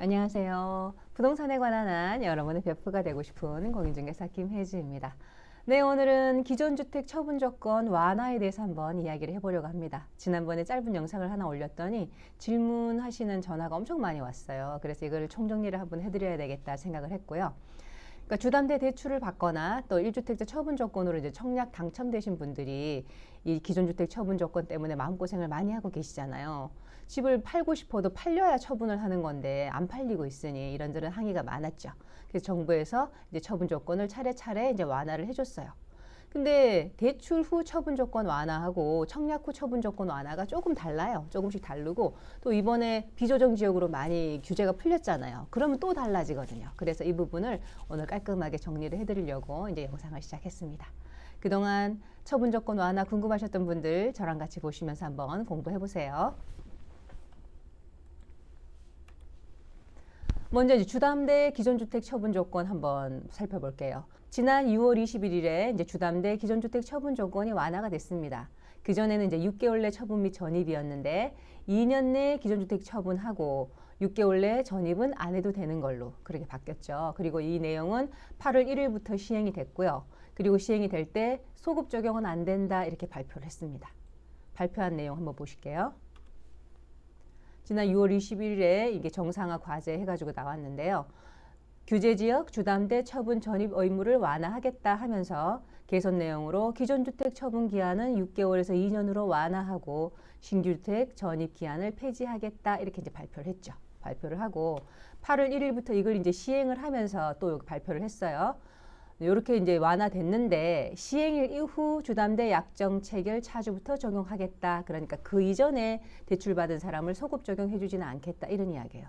안녕하세요. 부동산에 관한 한 여러분의 베프가 되고 싶은 공인중개사 김혜지입니다. 네, 오늘은 기존 주택 처분 조건 완화에 대해서 한번 이야기를 해보려고 합니다. 지난번에 짧은 영상을 하나 올렸더니 질문하시는 전화가 엄청 많이 왔어요. 그래서 이걸 총정리를 한번 해드려야 되겠다 생각을 했고요. 그러니까 주담대 대출을 받거나 또 1주택자 처분 조건으로 이제 청약 당첨되신 분들이 이 기존 주택 처분 조건 때문에 마음고생을 많이 하고 계시잖아요. 집을 팔고 싶어도 팔려야 처분을 하는 건데 안 팔리고 있으니 이런저런 항의가 많았죠. 그래서 정부에서 이제 처분 조건을 차례차례 이제 완화를 해줬어요. 근데 대출 후 처분 조건 완화하고 청약 후 처분 조건 완화가 조금 달라요. 조금씩 다르고 또 이번에 비조정 지역으로 많이 규제가 풀렸잖아요. 그러면 또 달라지거든요. 그래서 이 부분을 오늘 깔끔하게 정리를 해드리려고 이제 영상을 시작했습니다. 그동안 처분 조건 완화 궁금하셨던 분들 저랑 같이 보시면서 한번 공부해 보세요. 먼저 이제 주담대 기존주택 처분 조건 한번 살펴볼게요. 지난 6월 21일에 이제 주담대 기존주택 처분 조건이 완화가 됐습니다. 그전에는 이제 6개월 내 처분 및 전입이었는데 2년 내 기존주택 처분하고 6개월 내 전입은 안 해도 되는 걸로 그렇게 바뀌었죠. 그리고 이 내용은 8월 1일부터 시행이 됐고요. 그리고 시행이 될 때 소급 적용은 안 된다 이렇게 발표를 했습니다. 발표한 내용 한번 보실게요. 지난 6월 21일에 이게 정상화 과제 해가지고 나왔는데요. 규제지역 주담대 처분 전입 의무를 완화하겠다 하면서 개선 내용으로 기존 주택 처분 기한은 6개월에서 2년으로 완화하고 신규주택 전입 기한을 폐지하겠다 이렇게 이제 발표를 했죠. 발표를 하고 8월 1일부터 이걸 이제 시행을 하면서 또 발표를 했어요. 이렇게 이제 완화됐는데 시행일 이후 주담대 약정 체결 차주부터 적용하겠다. 그러니까 그 이전에 대출받은 사람을 소급 적용해주지는 않겠다. 이런 이야기예요.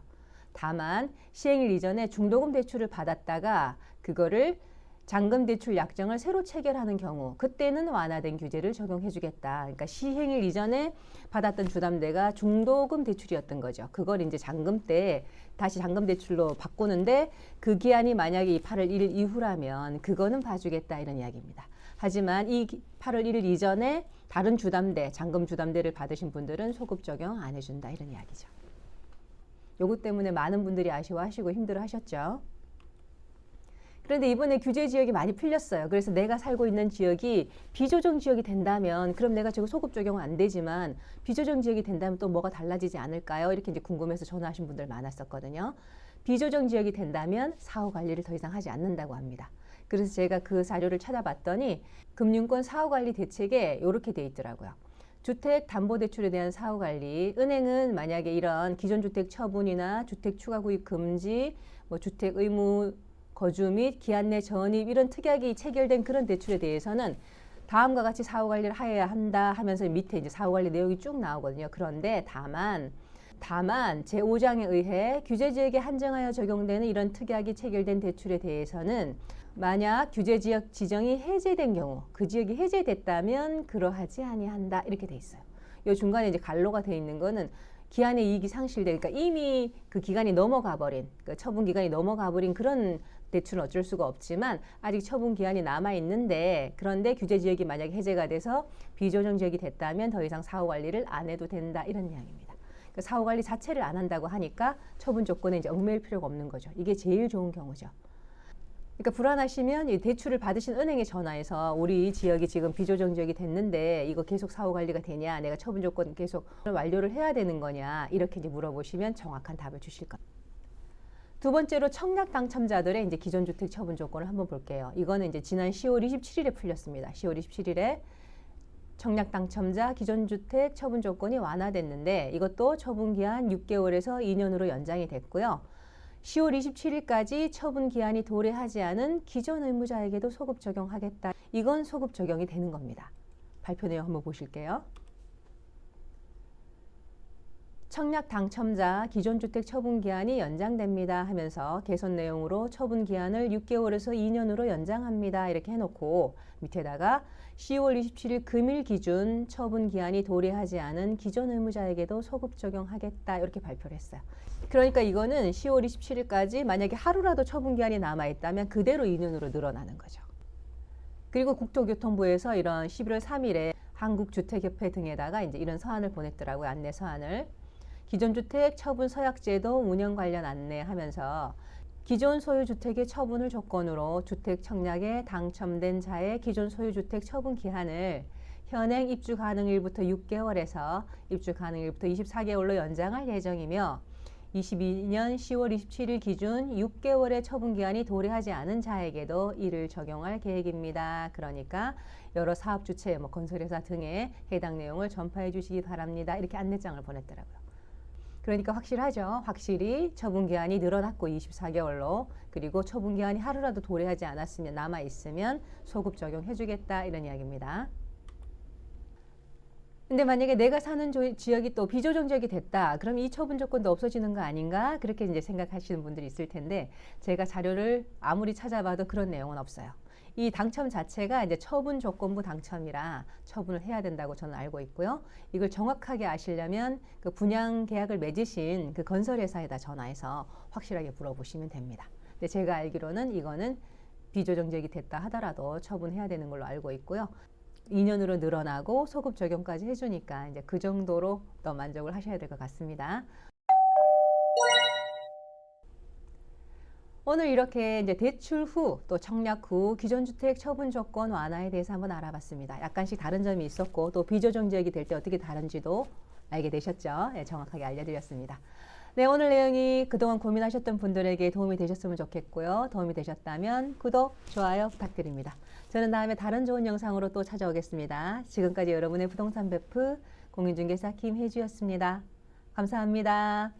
다만 시행일 이전에 중도금 대출을 받았다가 그거를 잔금 대출 약정을 새로 체결하는 경우 그때는 완화된 규제를 적용해주겠다. 그러니까 시행일 이전에 받았던 주담대가 중도금 대출이었던 거죠. 그걸 이제 잔금 때 다시 잔금 대출로 바꾸는데 그 기한이 만약에 8월 1일 이후라면 그거는 봐주겠다 이런 이야기입니다. 하지만 이 8월 1일 이전에 다른 주담대, 잔금 주담대를 받으신 분들은 소급 적용 안 해준다 이런 이야기죠. 요것 때문에 많은 분들이 아쉬워하시고 힘들어하셨죠. 그런데 이번에 규제 지역이 많이 풀렸어요. 그래서 내가 살고 있는 지역이 비조정 지역이 된다면 그럼 내가 저거 소급 적용은 안 되지만 비조정 지역이 된다면 또 뭐가 달라지지 않을까요? 이렇게 이제 궁금해서 전화하신 분들 많았었거든요. 비조정 지역이 된다면 사후 관리를 더 이상 하지 않는다고 합니다. 그래서 제가 그 자료를 찾아봤더니 금융권 사후관리 대책에 이렇게 돼 있더라고요. 주택담보대출에 대한 사후관리, 은행은 만약에 이런 기존 주택 처분이나 주택 추가구입 금지, 뭐 주택 의무 거주 및 기한 내 전입 이런 특약이 체결된 그런 대출에 대해서는 다음과 같이 사후관리를 해야 한다 하면서 밑에 이제 사후관리 내용이 쭉 나오거든요. 그런데 다만 제5장에 의해 규제지역에 한정하여 적용되는 이런 특약이 체결된 대출에 대해서는 만약 규제지역 지정이 해제된 경우 그 지역이 해제됐다면 그러하지 아니한다 이렇게 돼 있어요. 이 중간에 이제 갈로가 돼 있는 거는 기한의 이익이 상실되니까 이미 그 기간이 넘어가 버린 그 처분 기간이 넘어가 버린 그런 대출은 어쩔 수가 없지만 아직 처분 기한이 남아 있는데 그런데 규제 지역이 만약에 해제가 돼서 비조정 지역이 됐다면 더 이상 사후 관리를 안 해도 된다 이런 이야기입니다. 그러니까 사후 관리 자체를 안 한다고 하니까 처분 조건에 이제 얽매일 필요가 없는 거죠. 이게 제일 좋은 경우죠. 그러니까 불안하시면 이 대출을 받으신 은행에 전화해서 우리 지역이 지금 비조정 지역이 됐는데 이거 계속 사후 관리가 되냐, 내가 처분 조건 계속 완료를 해야 되는 거냐 이렇게 이제 물어보시면 정확한 답을 주실 겁니다. 두 번째로 청약 당첨자들의 이제 기존 주택 처분 조건을 한번 볼게요. 이거는 이제 지난 10월 27일에 풀렸습니다. 10월 27일에 청약 당첨자 기존 주택 처분 조건이 완화됐는데 이것도 처분 기한 6개월에서 2년으로 연장이 됐고요. 10월 27일까지 처분 기한이 도래하지 않은 기존 의무자에게도 소급 적용하겠다. 이건 소급 적용이 되는 겁니다. 발표 내용 한번 보실게요. 청약 당첨자 기존 주택 처분 기한이 연장됩니다 하면서 개선 내용으로 처분 기한을 6개월에서 2년으로 연장합니다. 이렇게 해놓고 밑에다가 10월 27일 금일 기준 처분 기한이 도래하지 않은 기존 의무자에게도 소급 적용하겠다. 이렇게 발표를 했어요. 그러니까 이거는 10월 27일까지 만약에 하루라도 처분 기한이 남아있다면 그대로 2년으로 늘어나는 거죠. 그리고 국토교통부에서 이런 11월 3일에 한국주택협회 등에다가 이제 이런 서한을 보냈더라고요. 안내 서한을. 기존주택 처분 서약제도 운영 관련 안내하면서 기존 소유주택의 처분을 조건으로 주택 청약에 당첨된 자의 기존 소유주택 처분 기한을 현행 입주 가능일부터 6개월에서 입주 가능일부터 24개월로 연장할 예정이며 22년 10월 27일 기준 6개월의 처분기한이 도래하지 않은 자에게도 이를 적용할 계획입니다. 그러니까 여러 사업주체, 건설회사 등에 해당 내용을 전파해 주시기 바랍니다. 이렇게 안내장을 보냈더라고요. 그러니까 확실하죠. 확실히 처분기한이 늘어났고 24개월로, 그리고 처분기한이 하루라도 도래하지 않았으면, 남아있으면 소급 적용해 주겠다, 이런 이야기입니다. 근데 만약에 내가 사는 지역이 또 비조정 지역이 됐다. 그럼 이 처분 조건도 없어지는 거 아닌가? 그렇게 이제 생각하시는 분들이 있을 텐데, 제가 자료를 아무리 찾아봐도 그런 내용은 없어요. 이 당첨 자체가 이제 처분 조건부 당첨이라 처분을 해야 된다고 저는 알고 있고요. 이걸 정확하게 아시려면 그 분양 계약을 맺으신 그 건설회사에다 전화해서 확실하게 물어보시면 됩니다. 근데 제가 알기로는 이거는 비조정 지역이 됐다 하더라도 처분해야 되는 걸로 알고 있고요. 2년으로 늘어나고 소급 적용까지 해주니까 이제 그 정도로 더 만족을 하셔야 될 것 같습니다. 오늘 이렇게 이제 대출 후 또 청약 후 기존 주택 처분 조건 완화에 대해서 한번 알아봤습니다. 약간씩 다른 점이 있었고 또 비조정 지역이 될 때 어떻게 다른지도 알게 되셨죠? 네, 정확하게 알려드렸습니다. 네, 오늘 내용이 그동안 고민하셨던 분들에게 도움이 되셨으면 좋겠고요. 도움이 되셨다면 구독, 좋아요 부탁드립니다. 저는 다음에 다른 좋은 영상으로 또 찾아오겠습니다. 지금까지 여러분의 부동산 베프 공인중개사 김혜주였습니다. 감사합니다.